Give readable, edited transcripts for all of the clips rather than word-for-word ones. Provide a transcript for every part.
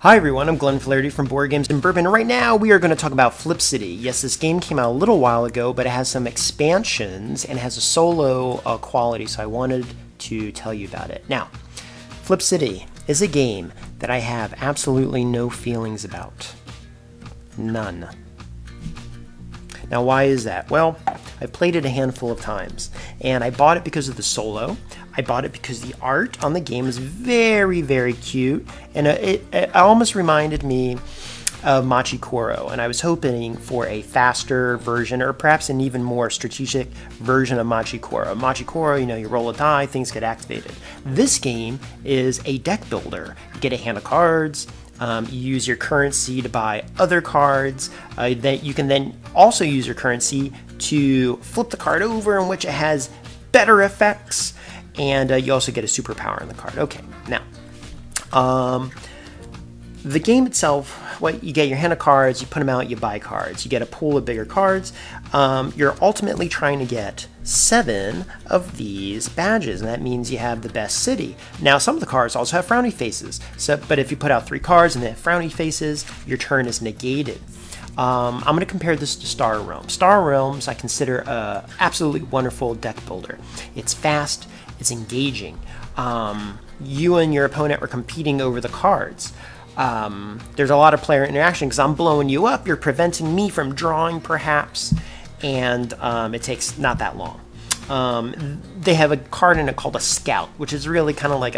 Hi everyone, I'm Glenn Flaherty from Board Games and Bourbon, and right now we are going to talk about Flip City. Yes, this game came out a little while ago, but it has some expansions and has a solo quality, so I wanted to tell you about it. Now, Flip City is a game that I have absolutely no feelings about. None. Now, why is that? Well, I played it a handful of times, and I bought it because of the solo. I bought it because the art on the game is very, very cute, and it almost reminded me of Machi Koro, and I was hoping for a faster version, or perhaps an even more strategic version of Machi Koro. Machi Koro, you roll a die, things get activated. This game is a deck builder. You get a hand of cards, you use your currency to buy other cards, that you can then also use your currency to flip the card over, in which it has better effects, and you also get a superpower on the card. Okay, now, the game itself, you get your hand of cards, you put them out, you buy cards, you get a pool of bigger cards. You're ultimately trying to get 7 of these badges, and that means you have the best city. Now, some of the cards also have frowny faces, but if you put out 3 cards and they have frowny faces, your turn is negated. I'm going to compare this to Star Realms. Star Realms I consider a absolutely wonderful deck builder. It's fast, it's engaging. You and your opponent are competing over the cards. There's a lot of player interaction because I'm blowing you up, you're preventing me from drawing perhaps, and it takes not that long. They have a card in it called a Scout, which is really kind of like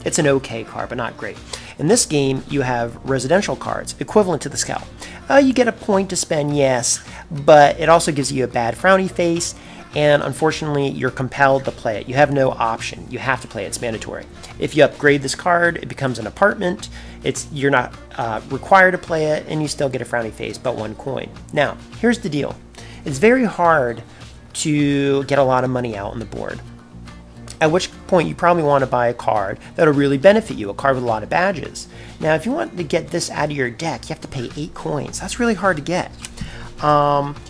it's an okay card, but not great. In this game, you have residential cards, equivalent to the Scout. You get a point to spend, yes, but it also gives you a bad frowny face, and unfortunately, you're compelled to play it. You have no option. You have to play it. It's mandatory. If you upgrade this card, it becomes an apartment. You're not required to play it, and you still get a frowny face, but 1 coin. Now, here's the deal. It's very hard to get a lot of money out on the board, at which point you probably want to buy a card that'll really benefit you, a card with a lot of badges. Now, if you want to get this out of your deck, you have to pay 8 coins. That's really hard to get.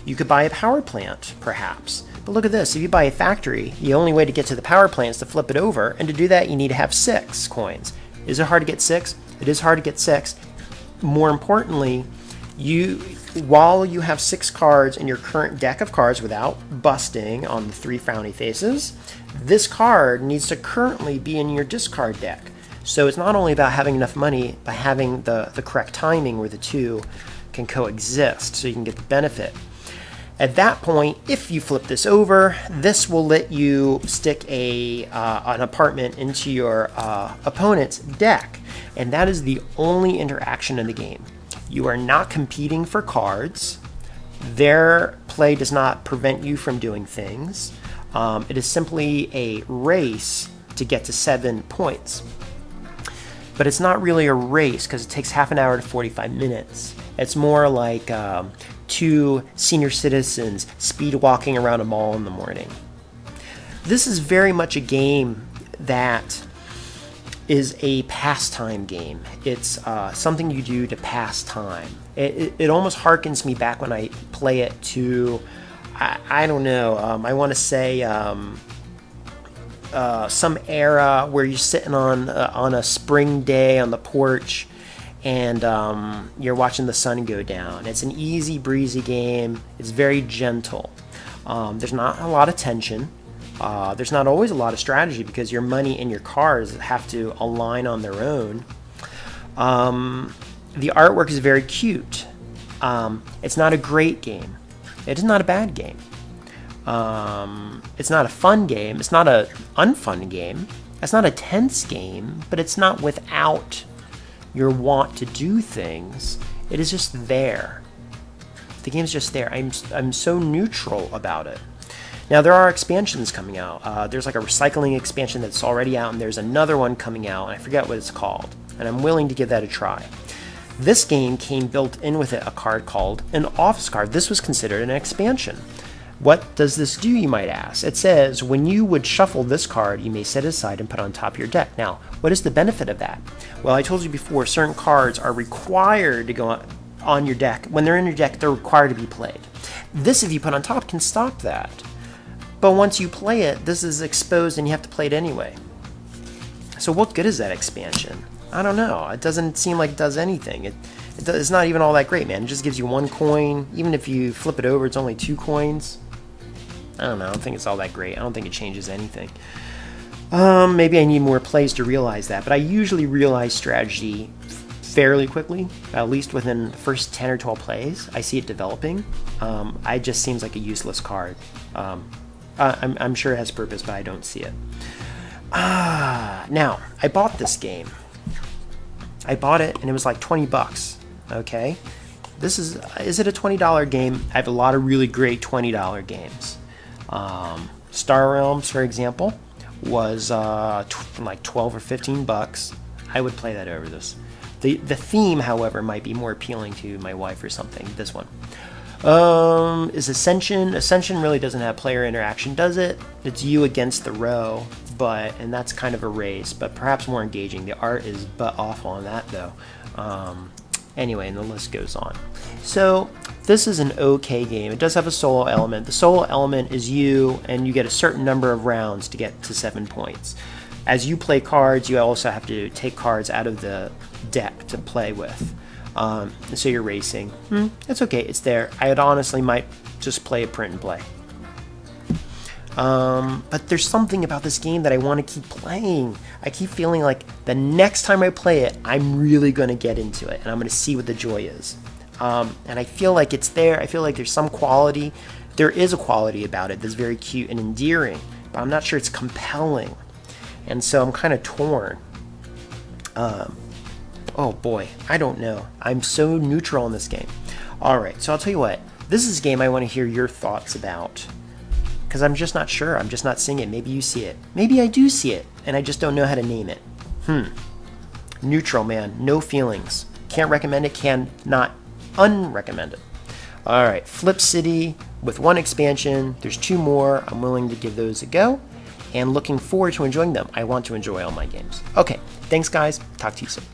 You could buy a power plant, perhaps. But look at this, if you buy a factory, the only way to get to the power plant is to flip it over, and to do that you need to have 6 coins. Is it hard to get 6? It is hard to get 6. More importantly, while you have 6 cards in your current deck of cards without busting on the 3 frowny faces, this card needs to currently be in your discard deck. So it's not only about having enough money, but having the correct timing where the two can coexist so you can get the benefit. At that point, if you flip this over, this will let you stick an apartment into your opponent's deck, and that is the only interaction in the game. You are not competing for cards. Their play does not prevent you from doing things. It is simply a race to get to 7 points. But it's not really a race because it takes half an hour to 45 minutes. It's more like 2 senior citizens speed walking around a mall in the morning. This is very much a game that is a pastime game. It's something you do to pass time. It almost harkens me back when I play it to, I don't know, I want to say some era where you're sitting on a spring day on the porch, and you're watching the sun go down. It's an easy breezy game. It's very gentle. There's not a lot of tension. There's not always a lot of strategy because your money and your cards have to align on their own. The artwork is very cute. It's not a great game. It is not a bad game. It's not a fun game. It's not an unfun game. It's not a tense game, but it's not without your want to do things. It is just there. The game's just there. I'm so neutral about it. Now, there are expansions coming out. There's like a recycling expansion that's already out, and there's another one coming out, and I forget what it's called, and I'm willing to give that a try. This game came built in with it a card called an office card. This was considered an expansion. What does this do, you might ask? It says, when you would shuffle this card, you may set it aside and put it on top of your deck. Now, what is the benefit of that? Well, I told you before, certain cards are required to go on your deck. When they're in your deck, they're required to be played. This, if you put on top, can stop that. But once you play it, this is exposed and you have to play it anyway. So what good is that expansion? I don't know. It doesn't seem like it does anything. It's not even all that great, man. It just gives you 1 coin. Even if you flip it over, it's only 2 coins. I don't know. I don't think it's all that great. I don't think it changes anything. Maybe I need more plays to realize that, but I usually realize strategy fairly quickly, at least within the first 10 or 12 plays. I see it developing. It just seems like a useless card. I'm sure it has purpose, but I don't see it. Now, I bought this game. I bought it, and it was like 20 bucks, okay? Is it a $20 game? I have a lot of really great $20 games. Star Realms, for example, was like 12 or 15 bucks. I would play that over this. The theme, however, might be more appealing to my wife or something. This one is Ascension. Ascension really doesn't have player interaction, does it? It's you against the row, and that's kind of a race, but perhaps more engaging. The art is butt awful on that, though. Anyway, and the list goes on. So this is an okay game. It does have a solo element. The solo element is you, and you get a certain number of rounds to get to 7 points. As you play cards, you also have to take cards out of the deck to play with. So you're racing. It's okay. It's there. I honestly might just play a print and play. But there's something about this game that I want to keep playing. I keep feeling like the next time I play it, I'm really going to get into it, and I'm going to see what the joy is. And I feel like it's there. I feel like there's some quality. There is a quality about it that's very cute and endearing, but I'm not sure it's compelling. And so I'm kind of torn. Oh boy, I don't know. I'm so neutral in this game. Alright, so I'll tell you what. This is a game I want to hear your thoughts about. Because I'm just not sure. I'm just not seeing it. Maybe you see it. Maybe I do see it, and I just don't know how to name it. Neutral, man. No feelings. Can't recommend it. Cannot unrecommend it. Alright, Flip City with 1 expansion. There's 2 more. I'm willing to give those a go. And looking forward to enjoying them. I want to enjoy all my games. Okay, thanks guys. Talk to you soon.